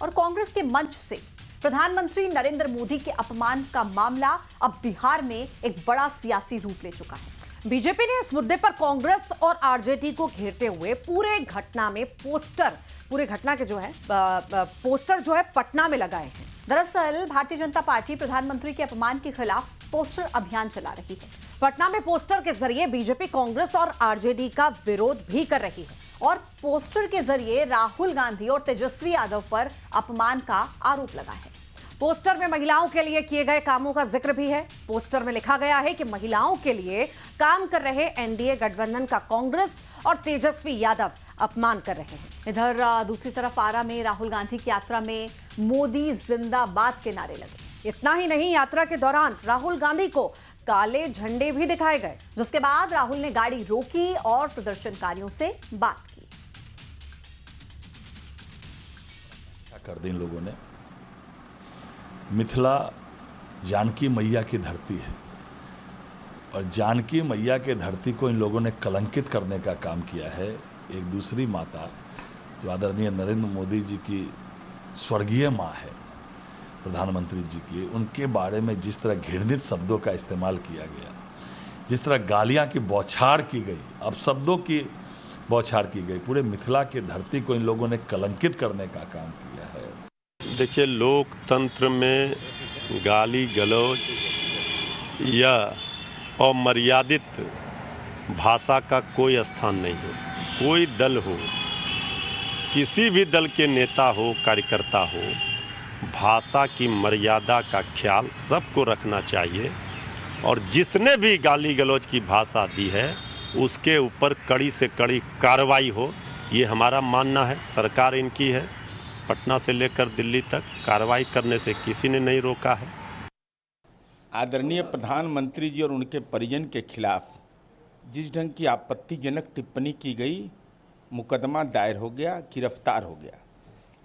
और कांग्रेस के मंच से प्रधानमंत्री नरेंद्र मोदी के अपमान का मामला अब बिहार में एक बड़ा सियासी रूप ले चुका है। बीजेपी ने इस मुद्दे पर कांग्रेस और आरजेडी को घेरते हुए पूरे घटना के पोस्टर जो है पटना में लगाए हैं। दरअसल भारतीय जनता पार्टी प्रधानमंत्री के अपमान के खिलाफ पोस्टर अभियान चला रही है। पटना में पोस्टर के जरिए बीजेपी कांग्रेस और आरजेडी का विरोध भी कर रही है और पोस्टर के जरिए राहुल गांधी और तेजस्वी यादव पर अपमान का आरोप लगा है। पोस्टर में महिलाओं के लिए किए गए कामों का जिक्र भी है। पोस्टर में लिखा गया है कि महिलाओं के लिए काम कर रहे एनडीए गठबंधन का कांग्रेस और तेजस्वी यादव अपमान कर रहे हैं। इधर दूसरी तरफ आरा में राहुल गांधी की यात्रा में मोदी जिंदाबाद के नारे लगे। इतना ही नहीं, यात्रा के दौरान राहुल गांधी को काले झंडे भी दिखाए गए, जिसके बाद राहुल ने गाड़ी रोकी और प्रदर्शनकारियों से बात की। कर दी इन लोगों ने। मिथिला जानकी मैया की धरती है और जानकी मैया के धरती को इन लोगों ने कलंकित करने का काम किया है। एक दूसरी माता जो आदरणीय नरेंद्र मोदी जी की स्वर्गीय माँ है, प्रधानमंत्री जी की, उनके बारे में जिस तरह घृणित शब्दों का इस्तेमाल किया गया, जिस तरह गालियाँ की बौछार की गई, अब शब्दों की बौछार की गई, पूरे मिथिला की धरती को इन लोगों ने कलंकित करने का काम किया है। देखिए, लोकतंत्र में गाली गलौज या अमर्यादित भाषा का कोई स्थान नहीं है। कोई दल हो, किसी भी दल के नेता हो, कार्यकर्ता हो, भाषा की मर्यादा का ख्याल सबको रखना चाहिए और जिसने भी गाली गलौज की भाषा दी है उसके ऊपर कड़ी से कड़ी कार्रवाई हो, ये हमारा मानना है। सरकार इनकी है, पटना से लेकर दिल्ली तक कार्रवाई करने से किसी ने नहीं रोका है। आदरणीय प्रधानमंत्री जी और उनके परिजन के खिलाफ जिस ढंग की आपत्तिजनक टिप्पणी की गई, मुकदमा दायर हो गया, गिरफ्तार हो गया।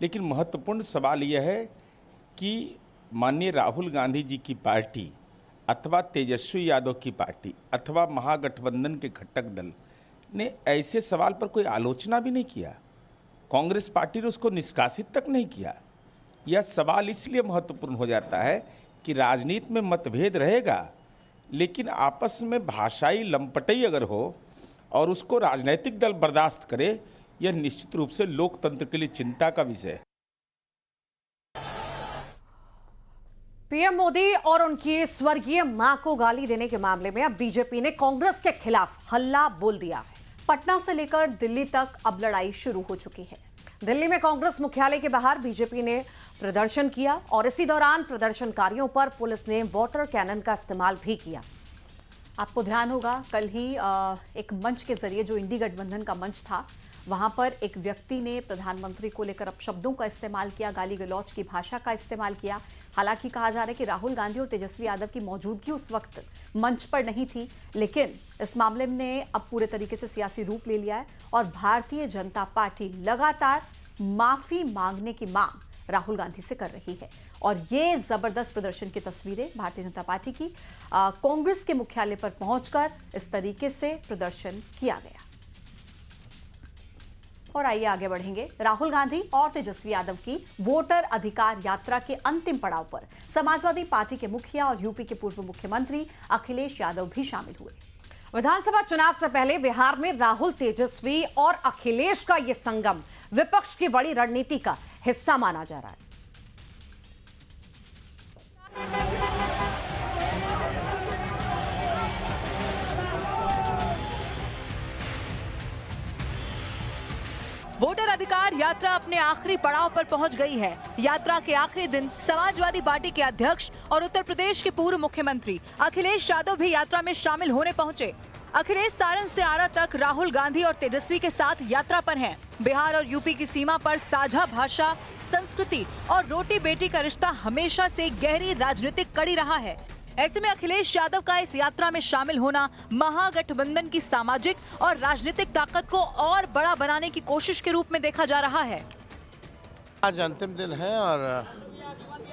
लेकिन महत्वपूर्ण सवाल यह है कि माननीय राहुल गांधी जी की पार्टी अथवा तेजस्वी यादव की पार्टी अथवा महागठबंधन के घटक दल ने ऐसे सवाल पर कोई आलोचना भी नहीं किया। कांग्रेस पार्टी ने उसको निष्कासित तक नहीं किया। यह सवाल इसलिए महत्वपूर्ण हो जाता है कि राजनीति में मतभेद रहेगा, लेकिन आपस में भाषाई लंपटई अगर हो और उसको राजनीतिक दल बर्दाश्त करे, यह निश्चित रूप से लोकतंत्र के लिए चिंता का विषय है। पीएम मोदी और उनकी स्वर्गीय मां को गाली देने के मामले में अब बीजेपी ने कांग्रेस के खिलाफ हल्ला बोल दिया है। पटना से लेकर दिल्ली तक अब लड़ाई शुरू हो चुकी है। दिल्ली में कांग्रेस मुख्यालय के बाहर बीजेपी ने प्रदर्शन किया और इसी दौरान प्रदर्शनकारियों पर पुलिस ने वाटर कैनन का इस्तेमाल भी किया। आपको ध्यान होगा, कल ही एक मंच के जरिए, जो इंडी गठबंधन का मंच था, वहां पर एक व्यक्ति ने प्रधानमंत्री को लेकर अपशब्दों का इस्तेमाल किया, गाली गलौज की भाषा का इस्तेमाल किया। हालांकि कहा जा रहा है कि राहुल गांधी और तेजस्वी यादव की मौजूदगी उस वक्त मंच पर नहीं थी, लेकिन इस मामले ने अब पूरे तरीके से सियासी रूप ले लिया है और भारतीय जनता पार्टी लगातार माफी मांगने की मांग राहुल गांधी से कर रही है। और ये जबरदस्त प्रदर्शन की तस्वीरें भारतीय जनता पार्टी की कांग्रेस के मुख्यालय पर पहुंचकर इस तरीके से प्रदर्शन किया गया। और आइए आगे बढ़ेंगे। राहुल गांधी और तेजस्वी यादव की वोटर अधिकार यात्रा के अंतिम पड़ाव पर समाजवादी पार्टी के मुखिया और यूपी के पूर्व मुख्यमंत्री अखिलेश यादव भी शामिल हुए। विधानसभा चुनाव से पहले बिहार में राहुल, तेजस्वी और अखिलेश का यह संगम विपक्ष की बड़ी रणनीति का हिस्सा माना जा रहा है। वोटर अधिकार यात्रा अपने आखिरी पड़ाव पर पहुंच गई है। यात्रा के आखिरी दिन समाजवादी पार्टी के अध्यक्ष और उत्तर प्रदेश के पूर्व मुख्यमंत्री अखिलेश यादव भी यात्रा में शामिल होने पहुंचे। अखिलेश सारण से आरा तक राहुल गांधी और तेजस्वी के साथ यात्रा पर हैं। बिहार और यूपी की सीमा पर साझा भाषा, संस्कृति और रोटी बेटी का रिश्ता हमेशा से गहरी राजनीतिक कड़ी रहा है। ऐसे में अखिलेश यादव का इस यात्रा में शामिल होना महागठबंधन की सामाजिक और राजनीतिक ताकत को और बड़ा बनाने की कोशिश के रूप में देखा जा रहा है। आज अंतिम दिन है और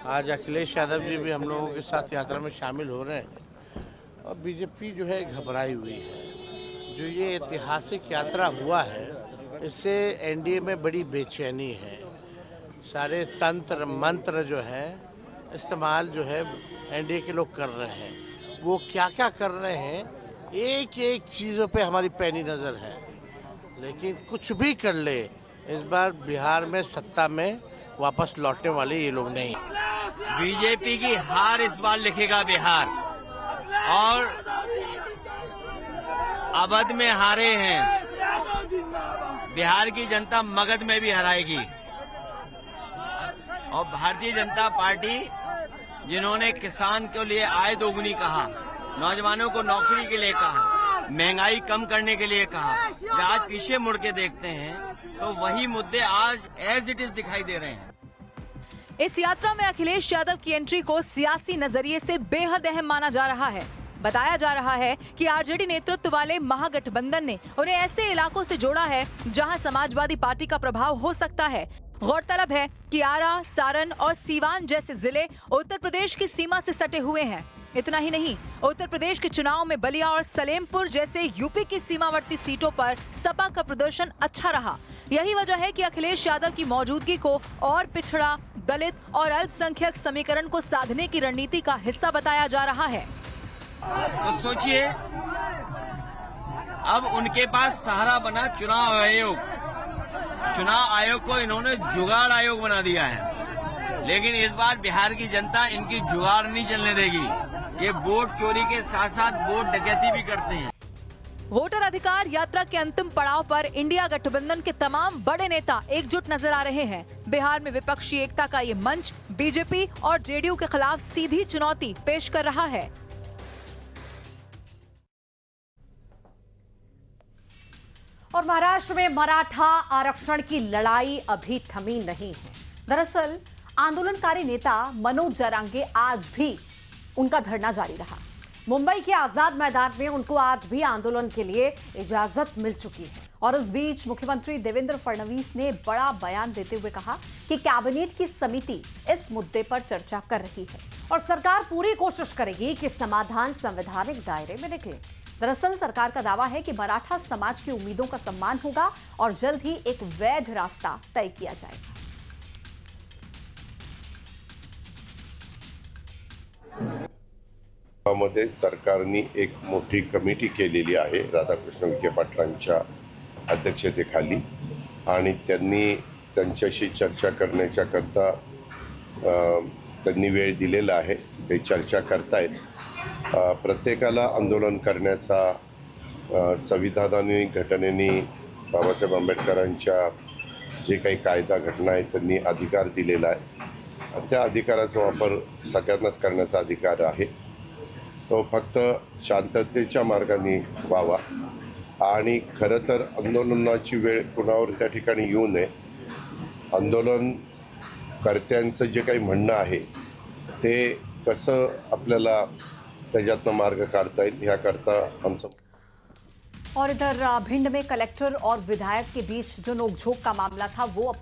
आज अखिलेश यादव जी भी हम लोगों के साथ यात्रा में शामिल हो रहे हैं और बीजेपी जो है घबराई हुई है। जो ये ऐतिहासिक यात्रा हुआ है, इससे एनडीए में बड़ी बेचैनी है। सारे तंत्र मंत्र जो है इस्तेमाल जो है एनडीए के लोग कर रहे हैं। वो क्या क्या कर रहे हैं, एक एक चीज़ों पे हमारी पैनी नज़र है। लेकिन कुछ भी कर ले, इस बार बिहार में सत्ता में वापस लौटने वाले ये लोग नहीं। बीजेपी की हार इस बार लिखेगा बिहार, और अवध में हारे हैं, बिहार की जनता मगध में भी हराएगी। और भारतीय जनता पार्टी जिन्होंने किसान के लिए आय दोगुनी कहा, नौजवानों को नौकरी के लिए कहा, महंगाई कम करने के लिए कहा, आज पीछे मुड़ के देखते हैं तो वही मुद्दे आज एज इट इज दिखाई दे रहे हैं। इस यात्रा में अखिलेश यादव की एंट्री को सियासी नजरिए से बेहद अहम माना जा रहा है। बताया जा रहा है कि आरजेडी नेतृत्व वाले महागठबंधन ने उन्हें ऐसे इलाकों से जोड़ा है जहां समाजवादी पार्टी का प्रभाव हो सकता है। गौरतलब है कि आरा, सारण और सीवान जैसे जिले उत्तर प्रदेश की सीमा से सटे हुए हैं। इतना ही नहीं, उत्तर प्रदेश के चुनाव में बलिया और सलेमपुर जैसे यूपी की सीमावर्ती सीटों पर सपा का प्रदर्शन अच्छा रहा। यही वजह है कि अखिलेश यादव की मौजूदगी को और पिछड़ा, दलित और अल्पसंख्यक समीकरण को साधने की रणनीति का हिस्सा बताया जा रहा है। तो सोचिए, अब उनके पास सहारा बना चुनाव आयोग। चुनाव आयोग को इन्होंने जुगाड़ आयोग बना दिया है, लेकिन इस बार बिहार की जनता इनकी जुगाड़ नहीं चलने देगी। ये वोट चोरी के साथ साथ वोट डकैती भी करते हैं। वोटर अधिकार यात्रा के अंतिम पड़ाव पर इंडिया गठबंधन के तमाम बड़े नेता एकजुट नजर आ रहे हैं। बिहार में विपक्षी एकता का ये मंच बीजेपी और जेडीयू के खिलाफ सीधी चुनौती पेश कर रहा है। और महाराष्ट्र में मराठा आरक्षण की लड़ाई अभी थमी नहीं है। दरअसल आंदोलनकारी नेता मनोज जरांगे आज भी उनका धरना जारी रहा। मुंबई के आजाद मैदान में उनको आज भी आंदोलन के लिए इजाजत मिल चुकी है। और इस बीच मुख्यमंत्री देवेंद्र फडणवीस ने बड़ा बयान देते हुए कहा कि कैबिनेट की समिति इस मुद्दे पर चर्चा कर रही है और सरकार पूरी कोशिश करेगी कि समाधान संवैधानिक दायरे में निकले। दरअसल सरकार का दावा है कि मराठा समाज की उम्मीदों का सम्मान होगा और जल्द ही एक वैध रास्ता तय किया जाएगा। मध्ये सरकारने एक मोठी कमिटी केलेली आहे राधाकृष्ण विखे पाटलांच्या अध्यक्षतेखाली, आणि त्यांनी त्यांच्याशी चर्चा करण्याच्याकरता त्यांनी वेळ दिलेला आहे। ते चर्चा करतायत। प्रत्येकाला आंदोलन करण्याचा संविधानाने घटनेने बाबासाहेब आंबेडकरांच्या जे काही कायदा घटना आहेत त्यांनी अधिकार दिलेला आहे। त्या अधिकाराचा वापर सगळ्यांनाच करण्याचा अधिकार आहे। तो फक्त शांततेच्या मार्गाने व्हावा आणि खरं तर आंदोलनाची वेळ कुणावर त्या ठिकाणी येऊ नये। आंदोलनकर्त्यांचं जे काही म्हणणं आहे ते कसं आपल्याला त्याच्यातनं मार्ग काढता येईल याकरता आमचं। और इधर भिंड में कलेक्टर और विधायक के बीच जो नोकझोंक का मामला था वो